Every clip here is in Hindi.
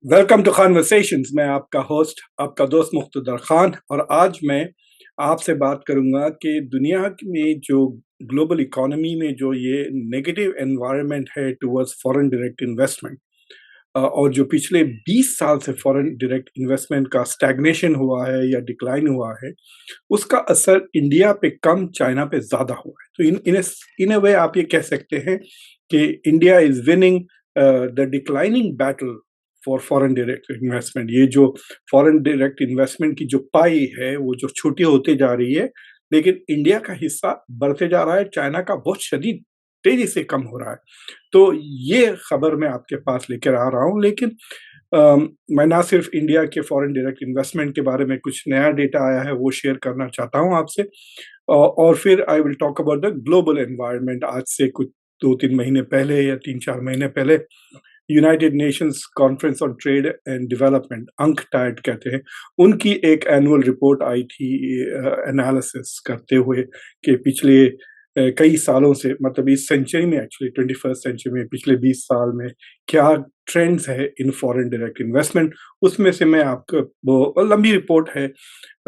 Welcome to conversations. मैं आपका होस्ट, आपका दोस्त मुख्तदर खान, और आज मैं आपसे बात करूंगा कि दुनिया में जो ग्लोबल इकोनॉमी में जो ये नेगेटिव एनवायरनमेंट है टुवर्ड्स फॉरेन डायरेक्ट इन्वेस्टमेंट, और जो पिछले 20 साल से फॉरेन डायरेक्ट इन्वेस्टमेंट का स्टैग्नेशन हुआ है या डिक्लाइन हुआ है, उसका असर इंडिया पे कम, चाइना पे ज़्यादा हुआ है। तो इन अ वे आप ये कह सकते हैं कि India is winning the declining battle for foreign direct investment. ये जो फॉरेन डायरेक्ट इन्वेस्टमेंट की जो पाई है, वो जो छोटी होती जा रही है, लेकिन इंडिया का हिस्सा बढ़ते जा रहा है, चाइना का बहुत शदीद तेज़ी से कम हो रहा है। तो ये खबर मैं आपके पास लेकर आ रहा हूँ, लेकिन मैं ना सिर्फ इंडिया के फॉरेन डायरेक्ट इन्वेस्टमेंट के बारे में कुछ नया डेटा आया है वो शेयर करना चाहता हूँ आपसे, और फिर I will talk about the global environment. आज से कुछ 2-3 महीने पहले या 3-4 महीने पहले United Nations conference on trade and development, UNCTAD कहते हैं, उनकी एक एनुअल रिपोर्ट आई थी एनालिसिस करते हुए कि पिछले कई सालों से, मतलब इस सेंचुरी में, एक्चुअली 21st सेंचुरी में, पिछले 20 साल में क्या ट्रेंड्स है इन फॉरेन डायरेक्ट इन्वेस्टमेंट। उसमें से मैं आपको, वो लंबी रिपोर्ट है,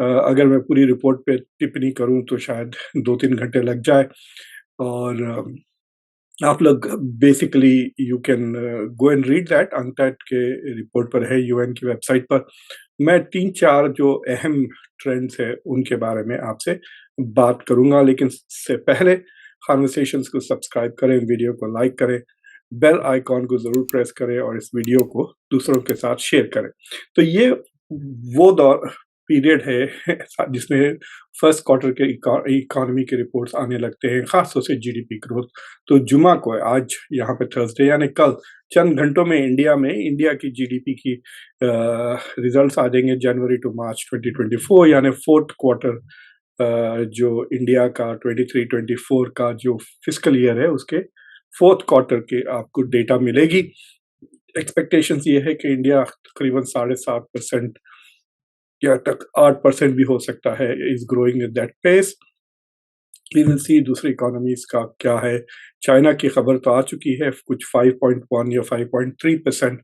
अगर मैं पूरी रिपोर्ट पे टिप्पणी करूं तो शायद 2-3 घंटे लग जाए। और आप लोग basically you can go and read that, UNCTAD के रिपोर्ट पर है, यूएन की वेबसाइट पर। मैं 3-4 जो अहम ट्रेंड्स है उनके बारे में आपसे बात करूंगा, लेकिन इससे पहले कॉन्वर्सेशंस को सब्सक्राइब करें, वीडियो को लाइक करें, बेल आइकॉन को ज़रूर प्रेस करें और इस वीडियो को दूसरों के साथ शेयर करें। तो ये वो दौर पीरियड है जिसमें फर्स्ट क्वार्टर के इकोनॉमी के रिपोर्ट्स आने लगते हैं, खास तौर से जीडीपी ग्रोथ। तो जुमा को है, आज यहाँ पे थर्सडे, यानी कल चंद घंटों में इंडिया की जीडीपी की रिजल्ट्स आ जाएंगे, जनवरी टू मार्च 2024, यानी फोर्थ क्वार्टर। जो इंडिया का 23-24 का जो फिस्कल ईयर है, उसके फोर्थ क्वार्टर के आपको डेटा मिलेगी। एक्सपेक्टेशंस ये है कि इंडिया तकरीबन 7.5% या तक 8% भी हो सकता है, is growing at that pace. We will see दूसरी इकोनॉमीज का क्या है। चाइना की खबर तो आ चुकी है, कुछ 5.1 या 5.3%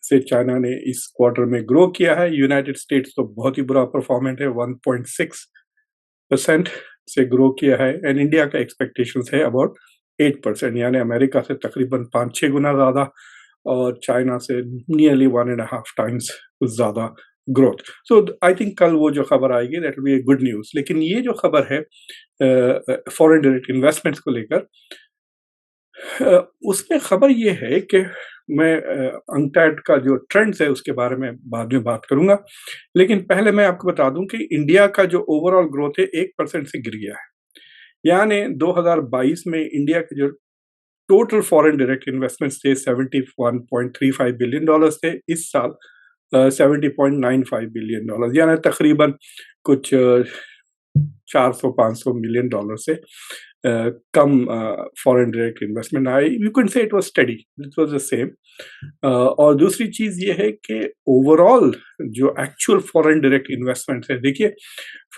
से चाइना ने इस क्वार्टर में ग्रो किया है। यूनाइटेड स्टेट्स तो बहुत ही बुरा परफॉर्मेंट है, 1.6% से ग्रो किया है, एंड इंडिया का एक्सपेक्टेशंस है अबाउट 8%, यानी अमेरिका से तकरीबन 5-6 गुना ज़्यादा और चाइना से नियरली 1.5 टाइम्स ज़्यादा ग्रोथ। सो आई थिंक कल वो जो खबर आएगी that will be good news. लेकिन ये जो खबर है फॉरेन डायरेक्ट इन्वेस्टमेंट्स को लेकर, उसमें खबर ये है कि मैं अंकटैड का जो ट्रेंड्स है उसके बारे में बाद में बात करूंगा, लेकिन पहले मैं आपको बता दूं कि इंडिया का जो ओवरऑल ग्रोथ है 1% से गिर गया है। यानी 2022 में इंडिया के जो टोटल फॉरेन डायरेक्ट इन्वेस्टमेंट्स थे 71.35 बिलियन डॉलर्स थे, इस साल 70.95 बिलियन डॉलर, यानी तकरीबन कुछ 400-500 मिलियन डॉलर से कम फॉरेन डायरेक्ट इन्वेस्टमेंट आए। You can say it was study, it was the same. और दूसरी चीज ये है कि ओवरऑल जो एक्चुअल फॉरेन डायरेक्ट इन्वेस्टमेंट है, देखिए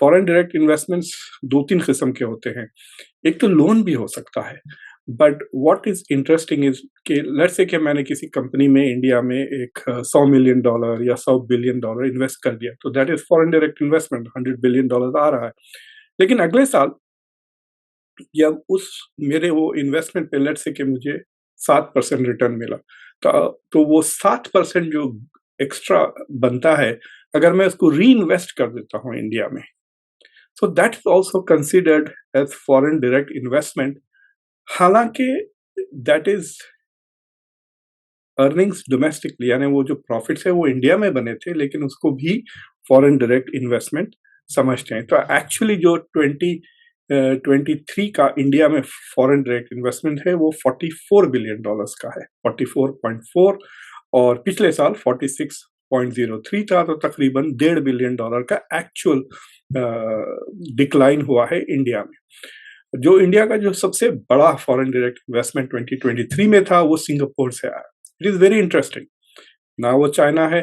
फॉरेन डायरेक्ट इन्वेस्टमेंट्स 2-3 किस्म के होते हैं। एक तो लोन भी हो सकता है, but what is interesting is कि लेट्स से कि मैंने किसी कंपनी में इंडिया में एक 100 मिलियन डॉलर या 100 बिलियन डॉलर इन्वेस्ट कर दिया, तो that is foreign direct investment, 100 billion dollar आ रहा है। लेकिन अगले साल या उस मेरे वो इन्वेस्टमेंट पे लेट्स से कि मुझे 7% रिटर्न मिला, तो वो 7% जो एक्स्ट्रा बनता है, अगर मैं उसको री इन्वेस्ट कर देता हूँ इंडिया में, so that is also considered as foreign direct investment. हालांकि दैट इज अर्निंग्स डोमेस्टिकली, यानी वो जो प्रॉफिट्स है वो इंडिया में बने थे, लेकिन उसको भी फॉरेन डायरेक्ट इन्वेस्टमेंट समझते हैं। तो एक्चुअली जो 2023 का इंडिया में फॉरेन डायरेक्ट इन्वेस्टमेंट है वो 44 बिलियन डॉलर्स का है, 44.4, और पिछले साल 46.03 था, तो तकरीबन 1.5 बिलियन डॉलर का एक्चुअल डिक्लाइन हुआ है इंडिया में। जो इंडिया का जो सबसे बड़ा फॉरेन डायरेक्ट इन्वेस्टमेंट 2023 में था वो सिंगापुर से आया। It is very interesting. ना वो चाइना है,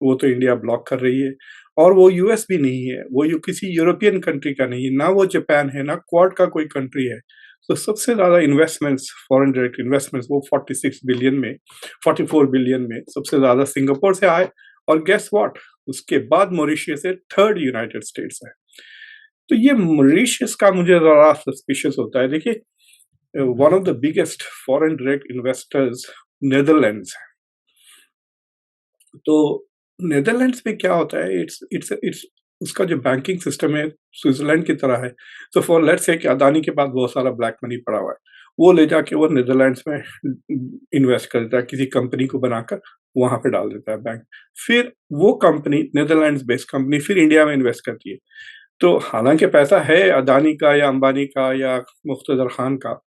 वो तो इंडिया ब्लॉक कर रही है, और वो यूएस भी नहीं है, वो किसी यूरोपियन कंट्री का नहीं है, ना वो जापान है, ना क्वाड का कोई कंट्री है। तो सबसे ज़्यादा इन्वेस्टमेंट्स, फॉरेन डायरेक्ट इन्वेस्टमेंट्स वो 46 बिलियन में 44 बिलियन में सबसे ज़्यादा सिंगापुर से आए और गेस व्हाट? उसके बाद मॉरिशस है, थर्ड यूनाइटेड स्टेट्स है। तो ये मॉरिशस का मुझे ज़रा सस्पिशियस होता है। देखिए, one of the biggest foreign direct investors Netherlands है। तो नीदरलैंड्स में क्या होता है, इट्स उसका जो बैंकिंग सिस्टम है स्विट्जरलैंड की तरह है। तो फॉर लेट्स से कि अदानी के पास बहुत सारा ब्लैक मनी पड़ा हुआ है, वो ले जाके वो नीदरलैंड्स में इन्वेस्ट कर देता है, किसी कंपनी को बनाकर वहां पे डाल देता है बैंक। फिर वो कंपनी, नीदरलैंड्स बेस्ड कंपनी, फिर इंडिया में इन्वेस्ट करती है। तो हालांकि पैसा है अदानी का या अंबानी का या मुख्तदर खान का,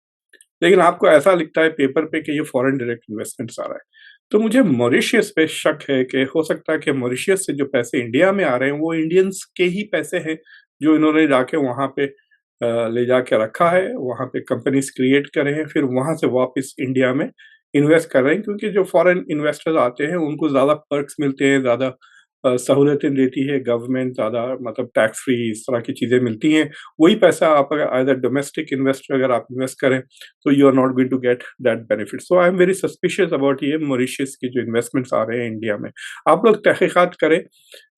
लेकिन आपको ऐसा लिखता है पेपर पे कि ये फॉरेन डायरेक्ट इन्वेस्टमेंट्स आ रहा है। तो मुझे मॉरिशस पे शक है कि हो सकता है कि मॉरिशस से जो पैसे इंडिया में आ रहे हैं वो इंडियंस के ही पैसे हैं, जो इन्होंने जाके वहाँ पे ले जाके रखा है, वहाँ पे कंपनीज क्रिएट करे हैं, फिर वहाँ से वापस इंडिया में इन्वेस्ट कर रहे हैं। क्योंकि जो फॉरेन इन्वेस्टर्स आते हैं उनको ज़्यादा पर्क्स मिलते हैं, ज़्यादा सहूलतें देती है गवर्नमेंट, ज़्यादा मतलब टैक्स फ्री इस तरह की चीज़ें मिलती हैं। वही पैसा आप अगर एज़ अ डोमेस्टिक इन्वेस्टर अगर आप इन्वेस्ट करें तो you are not going to get that benefit. So I am very suspicious about ये मॉरिशस के जो इन्वेस्टमेंट्स आ रहे हैं इंडिया में। आप लोग तहकीकात करें,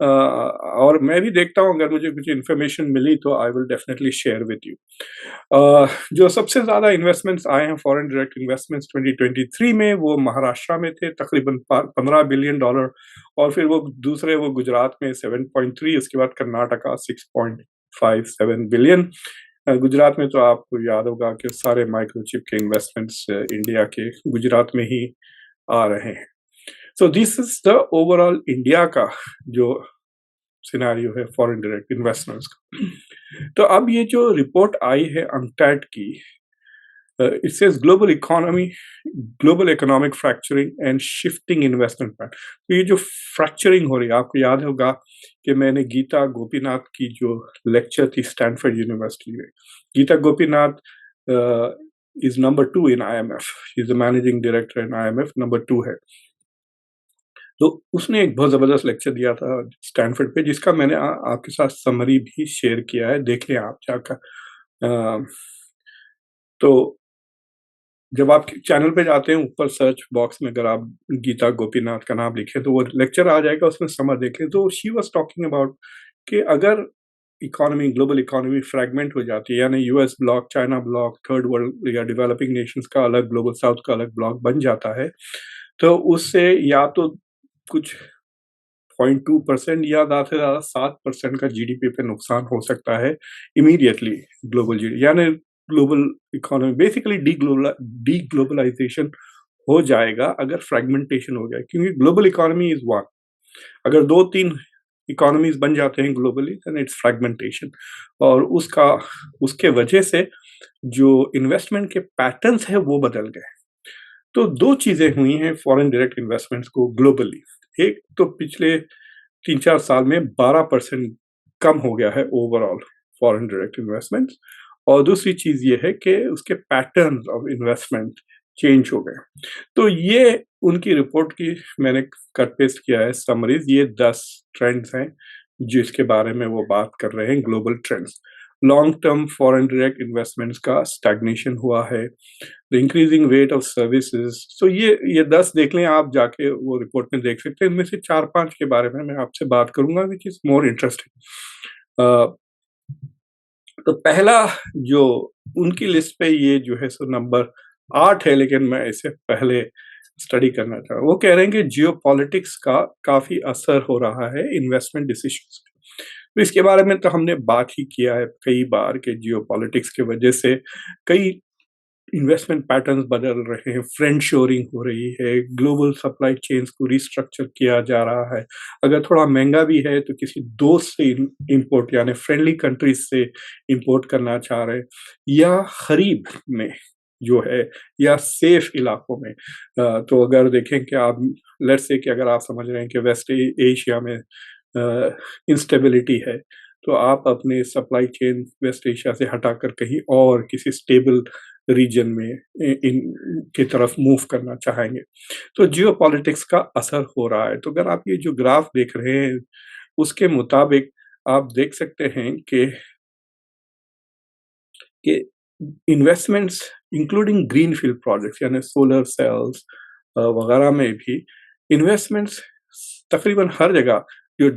और मैं भी देखता हूँ, अगर मुझे कुछ इन्फॉर्मेशन मिली तो I will definitely share with you. जो सबसे ज़्यादा इन्वेस्टमेंट्स आए हैं फॉरेन डायरेक्ट इन्वेस्टमेंट्स 2023 में, वो महाराष्ट्र में थे तकरीबन 15 बिलियन डॉलर, और फिर वो दूसरे वो गुजरात में 7.3, उसके बाद कर्नाटका 6.57 बिलियन। गुजरात में तो आपको याद होगा कि सारे माइक्रोचिप के इन्वेस्टमेंट्स इंडिया के गुजरात में ही आ रहे हैं। सो this is the overall India का जो सिनेरियो है फॉरेन डायरेक्ट इन्वेस्टमेंट्स का। तो अब ये जो रिपोर्ट आई है अनटैड की, it says global economy, global economic fracturing and shifting investment pattern. तो ये जो फ्रैक्चरिंग हो रही है, आपको याद होगा कि मैंने गीता गोपीनाथ की जो लेक्चर थी स्टैनफोर्ड यूनिवर्सिटी में, Gita Gopinath is number 2 in IMF, is the managing director in IMF, number 2 है। तो उसने एक बहुत ज़बरदस्त लेक्चर दिया था स्टैनफोर्ड पे, जिसका मैंने आपके साथ समरी भी शेयर किया है, देखें आप जाकर। अ, तो जब आप चैनल पे जाते हैं, ऊपर सर्च बॉक्स में अगर आप गीता गोपीनाथ का नाम लिखें तो वो लेक्चर आ जाएगा, उसमें समर देखें। तो शी वाज़ टॉकिंग अबाउट कि अगर इकोनॉमी, ग्लोबल इकोनॉमी फ्रैगमेंट हो जाती है, यानी US block, China block, third world या डेवलपिंग नेशंस का अलग, ग्लोबल साउथ का अलग ब्लॉक बन जाता है, तो उससे या तो कुछ 0.2% या ज़्यादा से ज़्यादा 7% का जीडीपी पे नुकसान हो सकता है इमीडिएटली। ग्लोबल जीडी यानी global economy basically deglobalization हो जाएगा अगर फ्रेगमेंटेशन हो जाए, क्योंकि ग्लोबल इकोनॉमी इज वन। अगर 2-3 इकोनॉमीज बन जाते हैं ग्लोबली, देन इट्स फ्रेगमेंटेशन, और उसके वजह से जो इन्वेस्टमेंट के पैटर्न्स है वो बदल गए। तो 2 चीज़ें हुई हैं फॉरेन डायरेक्ट इन्वेस्टमेंट्स को ग्लोबली। एक तो पिछले 3-4 साल में 12% कम हो गया है ओवरऑल फॉरेन डायरेक्ट इन्वेस्टमेंट्स, और दूसरी चीज़ ये है कि उसके पैटर्न्स ऑफ इन्वेस्टमेंट चेंज हो गए। तो ये उनकी रिपोर्ट की मैंने कट पेस्ट किया है समरीज़, ये 10 ट्रेंड्स हैं जिसके बारे में वो बात कर रहे हैं, global trends. Long term foreign direct investments का स्टैग्नेशन हुआ है, the increasing rate of services. So ये 10 देख लें, आप जाके वो रिपोर्ट में देख सकते हैं। इनमें से 4-5 के बारे में मैं आपसे बात करूंगा विच इज मोर इंटरेस्टिंग। तो पहला जो उनकी लिस्ट पे ये जो है सो नंबर 8 है, लेकिन मैं इसे पहले स्टडी करना चाह रहा हूँ। वो कह रहे हैं कि जियो पॉलिटिक्स का काफी असर हो रहा है इन्वेस्टमेंट डिसीजंस पे। तो इसके बारे में तो हमने बात ही किया है कई बार कि जियो पॉलिटिक्स की वजह से कई इन्वेस्टमेंट पैटर्न्स बदल रहे हैं, फ्रेंड शोरिंग हो रही है, ग्लोबल सप्लाई चेन्स को रिस्ट्रक्चर किया जा रहा है। अगर थोड़ा महंगा भी है तो किसी दोस्त से इंपोर्ट, यानी फ्रेंडली कंट्रीज से इंपोर्ट करना चाह रहे हैं, या करीब में जो है, या सेफ इलाकों में। तो अगर देखें कि आप लेट्स से कि अगर आप समझ रहे हैं कि वेस्ट एशिया में इंस्टेबिलिटी है, तो आप अपने सप्लाई चेन वेस्ट एशिया से हटाकर कहीं और किसी स्टेबल रीजन में इन की तरफ मूव करना चाहेंगे, तो जियो पॉलिटिक्स का असर हो रहा है। तो अगर आप ये जो ग्राफ देख रहे हैं, उसके मुताबिक आप देख सकते हैं कि इन्वेस्टमेंट्स इंक्लूडिंग ग्रीनफील्ड प्रोजेक्ट्स यानी सोलर सेल्स वगैरह में भी इन्वेस्टमेंट्स तकरीबन हर जगह जो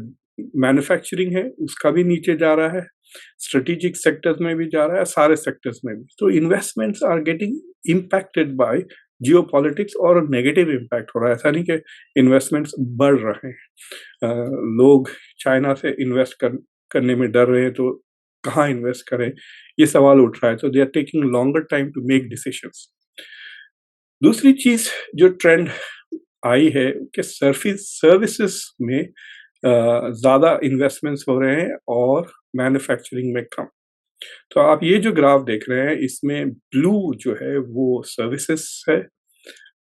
मैन्युफैक्चरिंग है उसका भी नीचे जा रहा है, स्ट्रेटेजिक सेक्टर्स में भी जा रहा है, सारे सेक्टर्स में भी। तो investments are getting impacted by geopolitics और नेगेटिव इम्पैक्ट हो रहा है। ऐसा नहीं कि इन्वेस्टमेंट्स बढ़ रहे हैं। लोग चाइना से करने में डर रहे हैं तो कहाँ इन्वेस्ट करें, ये सवाल उठ रहा है। तो they are taking longer time to make decisions. दूसरी चीज जो ट्रेंड आई है कि सर्विसेज में ज्यादा इन्वेस्टमेंट्स हो रहे हैं और मैन्युफैक्चरिंग में कम। तो आप ये जो ग्राफ देख रहे हैं इसमें ब्लू जो है वो सर्विसेज है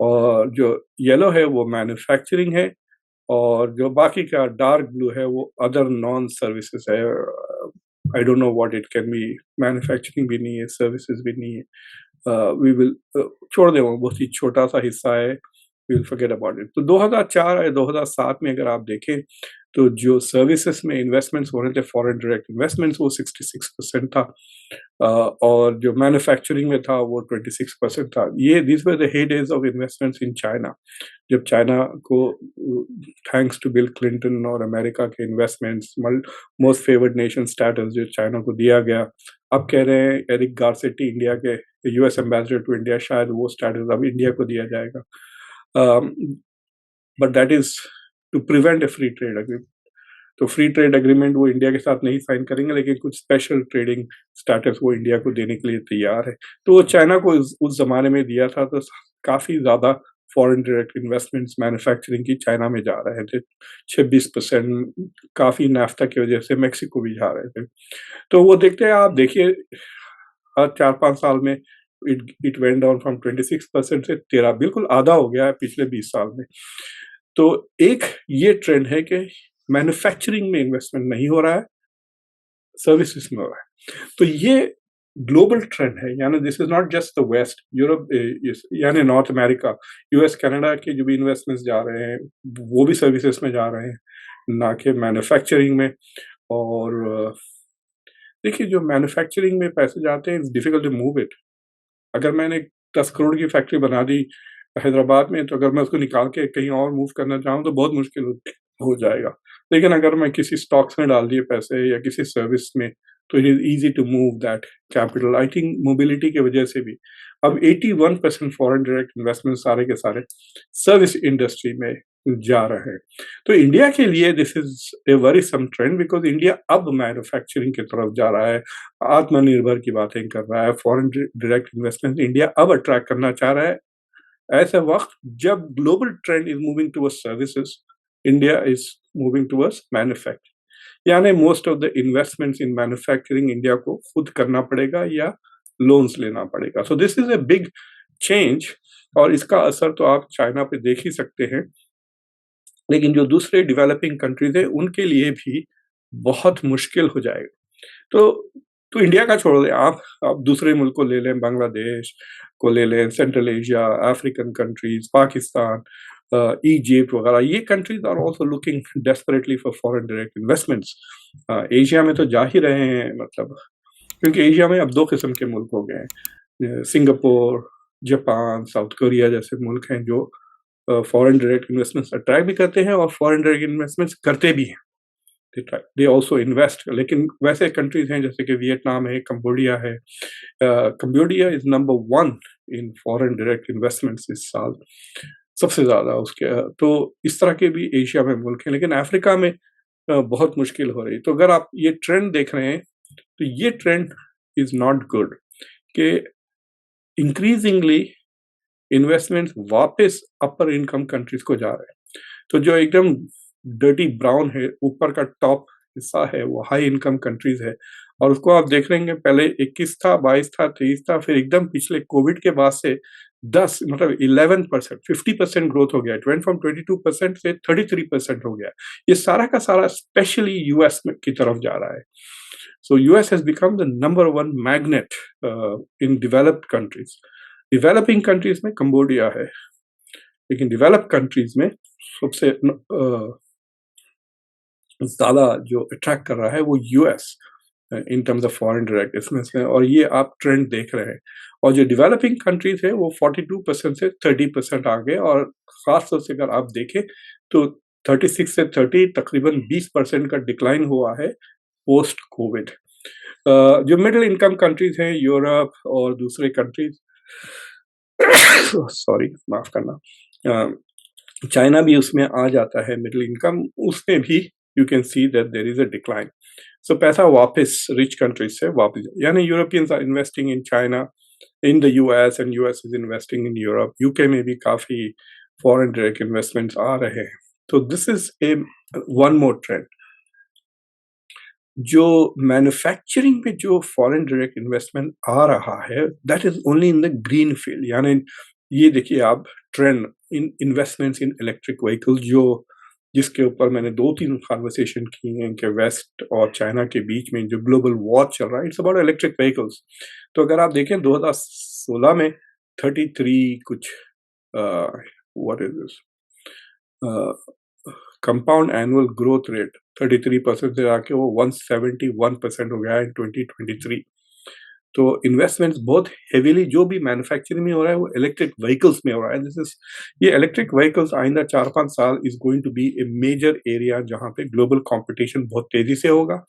और जो येलो है वो मैन्युफैक्चरिंग है और जो बाकी का डार्क ब्लू है वो अदर नॉन सर्विसेज है। I don't know what it can be, manufacturing भी नहीं है, सर्विसेज भी नहीं है। वी विल छोड़ दें, वो बहुत ही छोटा सा हिस्सा है, we will forget about it. तो 2004 या 2007 में अगर आप देखें तो जो सर्विसेज में इन्वेस्टमेंट्स हो रहे थे, फॉरेन डायरेक्ट इन्वेस्टमेंट्स, वो 66% था और जो मैन्युफैक्चरिंग में था वो 26% था। ये this were the heydays of investments in China, जब चाइना को थैंक्स टू बिल क्लिंटन और अमेरिका के investments most favoured nation status जो चाइना को दिया गया। अब कह रहे हैं एरिक गारसेटी, इंडिया के यूएस एम्बेसडर टू इंडिया, शायद वो स्टेटस अब इंडिया को दिया जाएगा। But that is to prevent a free trade agreement. तो फ्री ट्रेड एग्रीमेंट वो इंडिया के साथ नहीं साइन करेंगे, लेकिन कुछ स्पेशल ट्रेडिंग स्टेटस वो इंडिया को देने के लिए तैयार है। तो वो चाइना को उस जमाने में दिया था, तो काफी ज्यादा फॉरेन डायरेक्ट इन्वेस्टमेंट्स मैन्युफैक्चरिंग की चाइना में जा रहे थे, 26%। काफी नाफ्ता की वजह से मेक्सिको भी जा रहे थे। तो वो देखते हैं, आप देखिए हर 4-5 साल में इट वेंट डाउन फ्रॉम 26% से 13, बिल्कुल आधा हो गया है पिछले 20 साल में। तो एक ये ट्रेंड है कि मैन्युफैक्चरिंग में इन्वेस्टमेंट नहीं हो रहा है, सर्विसेज में हो रहा है। तो ये ग्लोबल ट्रेंड है, यानी this is not just the west, Europe यानी नॉर्थ अमेरिका, यूएस, कनाडा के जो भी इन्वेस्टमेंट्स जा रहे हैं वो भी सर्विसेज में जा रहे हैं, ना कि मैन्युफैक्चरिंग में। और देखिए जो मैन्युफैक्चरिंग में पैसे जाते हैं, it's difficult to move it. अगर मैंने 10 करोड़ की फैक्ट्री बना दी हैदराबाद में, तो अगर मैं उसको निकाल के कहीं और मूव करना चाहूँ तो बहुत मुश्किल हो जाएगा। लेकिन अगर मैं किसी स्टॉक्स में डाल दिए पैसे या किसी सर्विस में, तो it is easy to move that capital. I think mobility की वजह से भी अब 81% फॉरेन डायरेक्ट इन्वेस्टमेंट सारे के सारे सर्विस इंडस्ट्री में जा रहे हैं। तो इंडिया के लिए this is A worrisome trend, because India अब मैन्युफैक्चरिंग की तरफ जा रहा है, आत्मनिर्भर की बातें कर रहा है, फॉरेन डायरेक्ट इन्वेस्टमेंट इंडिया अब अट्रैक्ट करना चाह रहा है। ऐसे वक्त जब global trend is moving towards services, India is moving towards manufacturing, यानी most of the investments in manufacturing India को खुद करना पड़ेगा या लोन्स लेना पड़ेगा। So this is a big change और इसका असर तो आप चाइना पे देख ही सकते हैं, लेकिन जो दूसरे डेवलपिंग कंट्रीज है उनके लिए भी बहुत मुश्किल हो जाएगा। तो इंडिया का छोड़ दें, आप दूसरे मुल्क को ले लें, बांग्लादेश को ले लें, Central Asia, African countries, Pakistan, Egypt वगैरह, ये countries are also looking desperately for foreign direct investments. Asia में तो जा ही रहे हैं, मतलब क्योंकि एशिया में अब 2 किस्म के मुल्क हो गए हैं, सिंगापुर, जापान, साउथ कोरिया जैसे मुल्क हैं जो फॉरेन डायरेक्ट इन्वेस्टमेंट्स अट्रैक्ट भी करते हैं और फॉरेन डायरेक्ट इन्वेस्टमेंट्स करते भी हैं। They also invest. लेकिन वैसे कंट्रीज हैं जैसे कि वियतनाम है, कंबोडिया है। Cambodia is number 1 in foreign direct investments इस साल, सबसे ज्यादा उसके। तो इस तरह के भी एशिया में मुल्क हैं, लेकिन अफ्रीका में बहुत मुश्किल हो रही। तो अगर आप ये ट्रेंड देख रहे हैं तो ये ट्रेंड इज नॉट गुड कि इंक्रीजिंगली इन्वेस्टमेंट्स वापस अपर इनकम कंट्रीज को जा रहे हैं। तो जो एकदम डर्टी ब्राउन है, ऊपर का टॉप हिस्सा है, वो हाई इनकम कंट्रीज है और उसको आप देख लेंगे, पहले 21 था, 22 था, 23 था, फिर एकदम पिछले कोविड के बाद से 10 मतलब 11%, 50% ग्रोथ हो गया। इट वेंट फ्रॉम 22% से 33% हो गया। ये सारा का सारा स्पेशली यूएस की तरफ जा रहा है। So US has become the number 1 magnet in developed countries. Developing countries में कंबोडिया है, लेकिन डेवलप कंट्रीज में सबसे ज्यादा जो अट्रैक्ट कर रहा है वो US. In terms of foreign direct investment, और ये आप ट्रेंड देख रहे हैं। और जो डेवलपिंग कंट्रीज है वो 42% से 30% आ गए, और खास तौर से अगर आप देखें तो 36 से 30 तकरीबन 20% का डिक्लाइन हुआ है पोस्ट कोविड। जो मिडिल इनकम कंट्रीज हैं, यूरोप और दूसरे कंट्रीज, सॉरी माफ करना, चाइना भी उसमें आ जाता है मिडिल इनकम, उसमें भी you can see that there is a decline. So पैसा वापस रिच कंट्रीज से वापस, यानी Europeans are investing in China, in the US, and US is investing in Europe. UK में भी काफी फॉरेन डायरेक्ट इन्वेस्टमेंट्स आ रहे हैं। तो this is A one more trend. जो मैन्युफैक्चरिंग में जो फॉरेन डायरेक्ट इन्वेस्टमेंट आ रहा है, that is only in the green field. यानी ये देखिए आप, trend in investments in electric vehicle, जो जिसके ऊपर मैंने 2-3 कन्वर्सेशन की हैं कि वेस्ट और चाइना के बीच में जो ग्लोबल वॉर चल रहा है, इट्स अबाउट इलेक्ट्रिक व्हीकल्स। तो अगर आप देखें 2016 में 33 कुछ, what is this, compound annual growth rate 33% से आके वो 171% हो गया है इन 2023। तो इन्वेस्टमेंट्स बहुत हेवीली जो भी मैन्युफैक्चरिंग में हो रहा है वो इलेक्ट्रिक व्हीकल्स में हो रहा है। दिस इज, ये इलेक्ट्रिक व्हीकल्स आइंदा 4-5 साल is going to be a major area जहाँ पे ग्लोबल कंपटीशन बहुत तेजी से होगा।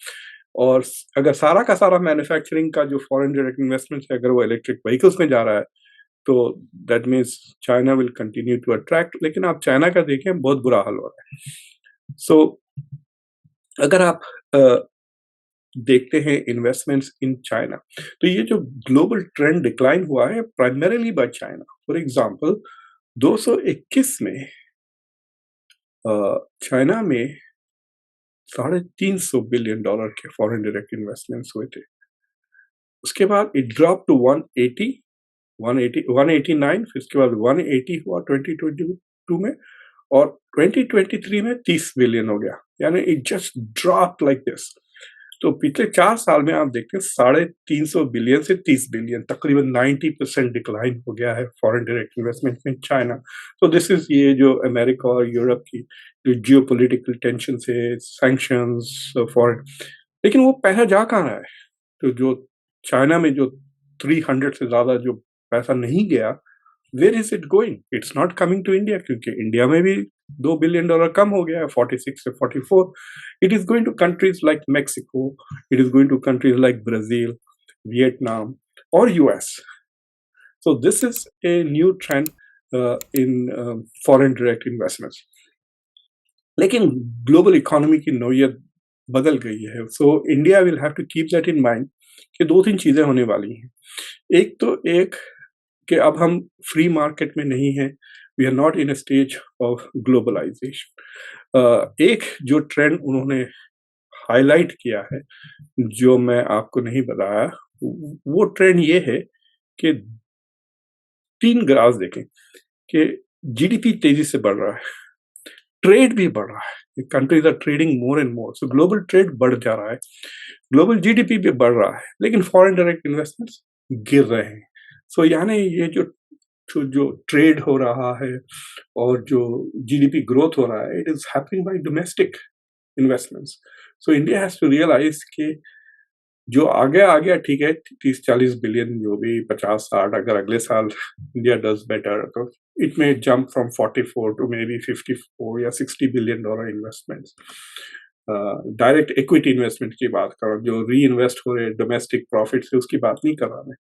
और अगर सारा का सारा मैन्युफैक्चरिंग का जो फॉरेन डायरेक्ट इन्वेस्टमेंट है, अगर वो इलेक्ट्रिक व्हीकल्स में जा रहा है, तो that means China will continue to attract. लेकिन आप चाइना का देखें, बहुत बुरा हाल हो रहा है। सो अगर आप देखते हैं इन्वेस्टमेंट्स इन चाइना, तो ये जो ग्लोबल ट्रेंड डिक्लाइन हुआ है primarily by China. For example 221 में चाइना में $350 बिलियन के फॉरेन डायरेक्ट इन्वेस्टमेंट्स हुए थे। उसके बाद इट ड्रॉप टू 189, फिर उसके बाद 180 हुआ 2022 में, और 2023 में 30 बिलियन हो गया। यानी it just drop like this. तो पिछले 4 साल में आप देखते हैं 350 बिलियन से 30 बिलियन, तकरीबन 90% डिक्लाइन हो गया है फॉरेन डायरेक्ट इन्वेस्टमेंट में चाइना। तो दिस इज, ये जो अमेरिका और यूरोप की जो जियोपॉलिटिकल टेंशन है, सैंक्शंस फॉरेन, लेकिन वो पैसा जा कहाँ रहा है? तो जो चाइना में जो 300 से ज्यादा जो पैसा नहीं गया, where is it going? It's not coming to India, क्योंकि इंडिया में भी $2 बिलियन कम हो गया है, 46 से 44। It is going to countries like Mexico, it is going to countries like Brazil, Vietnam और US. So this is a new trend in foreign direct investments. लेकिन ग्लोबल इकोनॉमी की नौयत बदल गई है। So India will have to keep that in mind कि 2-3 चीजें होने वाली हैं। एक तो एक कि अब हम फ्री मार्केट में नहीं हैं, we are not in a stage of globalization. एक जो ट्रेंड उन्होंने हाईलाइट किया है, जो मैं आपको नहीं बताया, वो ट्रेंड ये है कि 3 ग्राफ देखें कि जीडीपी तेजी से बढ़ रहा है, ट्रेड भी बढ़ रहा है, countries are trading more and more, so global trade बढ़ जा रहा है, ग्लोबल जीडीपी भी बढ़ रहा है, लेकिन फॉरेन डायरेक्ट इन्वेस्टमेंट्स गिर रहे हैं। सो यानी ये जो ट्रेड हो रहा है और जो जीडीपी ग्रोथ हो रहा है, it is happening by domestic investments. So India has to realize कि जो आ गया ठीक है, 30-40 बिलियन, जो भी 50-60, अगर अगले साल इंडिया डज बेटर तो it may jump from 44 to may be 54 या $60 billion investments. Direct equity investment की बात कर रहा हूँ, जो री इन्वेस्ट हो रहे डोमेस्टिक प्रॉफिट से, उसकी बात नहीं कर रहा मैं।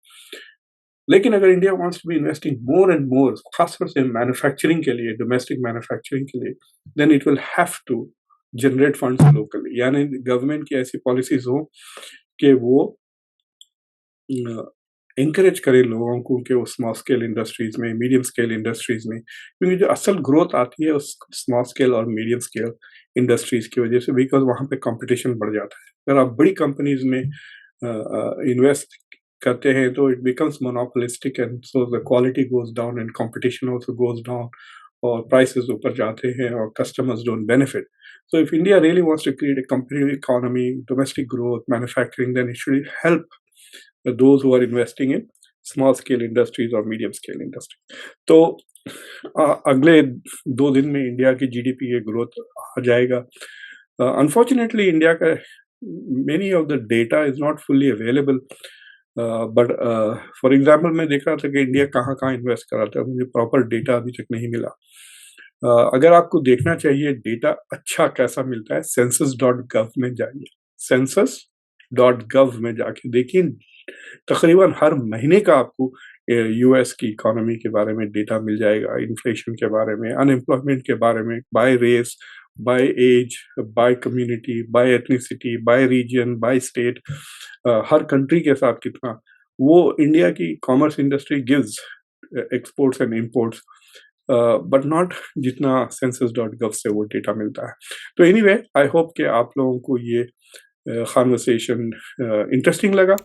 लेकिन अगर India wants to be investing more and more, खासतौर से मैन्युफैक्चरिंग के लिए, डोमेस्टिक मैन्युफैक्चरिंग के लिए, then it will have to generate funds locally. यानी गवर्नमेंट की ऐसी पॉलिसीज हो कि वो encourage करें लोगों को कि वो स्मॉल स्केल इंडस्ट्रीज में, मीडियम स्केल इंडस्ट्रीज में, क्योंकि जो असल ग्रोथ आती है उस स्मॉल स्केल और मीडियम स्केल इंडस्ट्रीज की वजह से, बिकॉज वहाँ पे कंपटीशन बढ़ जाता है। अगर आप बड़ी कंपनीज में इन्वेस्ट करते हैं तो it becomes monopolistic, and so the quality goes down and competition also goes down, और प्राइसेस ऊपर जाते हैं और customers don't benefit. So if India really wants to create a competitive economy, domestic growth, manufacturing, then it should help those who are investing in small scale industries or medium scale industries. तो अगले 2 दिन में इंडिया की जीडीपी ग्रोथ आ जाएगा। अनफॉर्चुनेटली इंडिया का many of the data is not fully available. But for example मैं देख रहा था कि इंडिया कहाँ-कहाँ इन्वेस्ट कर रहा था, मुझे प्रॉपर डेटा अभी तक नहीं मिला। अगर आपको देखना चाहिए डेटा अच्छा कैसा मिलता है, census.gov में जाइए, census.gov में जाके देखिए, तकरीबन हर महीने का आपको यूएस की इकोनॉमी के बारे में डेटा मिल जाएगा, इन्फ्लेशन के बारे में, अनएम्प्लॉयमेंट के बारे में, by race, by age, by community, by ethnicity, by region, by state, हर कंट्री के साथ कितना, वो इंडिया की commerce industry gives exports and imports, but not जितना census.gov से वो डेटा मिलता है। तो एनीवे आई होप कि आप लोगों को ये कन्वर्सेशन इंटरेस्टिंग लगा।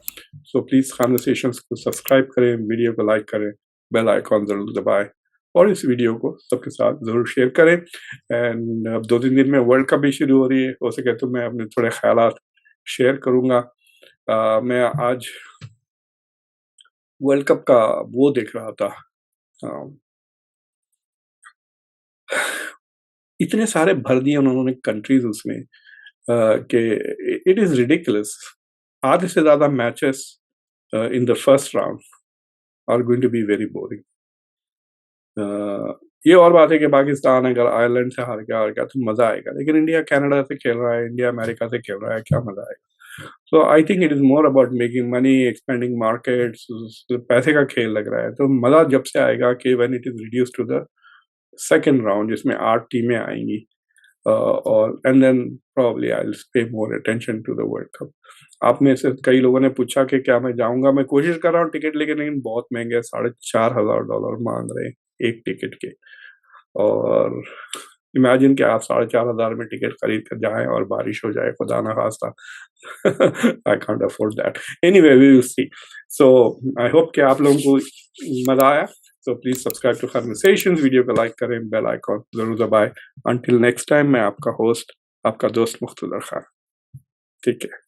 सो प्लीज़ कन्वर्सेशंस को सब्सक्राइब करें, वीडियो को लाइक करें, बेल आइकॉन ज़रूर दबाएं और इस वीडियो को सबके साथ ज़रूर शेयर करें। एंड अब 2-3 दिन में वर्ल्ड कप भी शुरू हो रही है, हो सके तो मैं अपने थोड़े ख़यालात शेयर करूँगा। मैं आज वर्ल्ड कप का वो देख रहा था, इतने सारे भर दिए उन्होंने कंट्रीज उसमें कि इट इज़ रिडिकुलस। आधे से ज़्यादा matches in the first round are going to be very boring. ये और बात है कि पाकिस्तान अगर आयरलैंड से हार गया तो मज़ा आएगा, लेकिन इंडिया कनाडा से खेल रहा है, इंडिया अमेरिका से खेल रहा है, क्या मज़ा आएगा। So I think it is more about making money, expanding markets, पैसे का खेल लग रहा है। तो मज़ा जब से आएगा कि when it is reduce to the second round, जिसमें 8 टीमें आएंगी, और and then probably I will pay more attention to the world cup. आप में से कई लोगों ने पूछा कि क्या मैं जाऊंगा, मैं कोशिश कर रहा हूँ टिकट लेके, लेकिन बहुत महंगे, $4,500 मांग रहे हैं एक टिकट के। और इमेजिन कि आप 4,500 में टिकट खरीद कर जाएं और बारिश हो जाए, खुदा ना खास्ता। I can't afford that. Anyway we will see. So I hope कि आप लोगों को मजा आया। So please subscribe to conversations, video को लाइक करें, बेल आइकॉन जरूर दबाएं। अंटिल नेक्स्ट टाइम, मैं आपका होस्ट, आपका दोस्त मुख्तदर खान। ठीक है।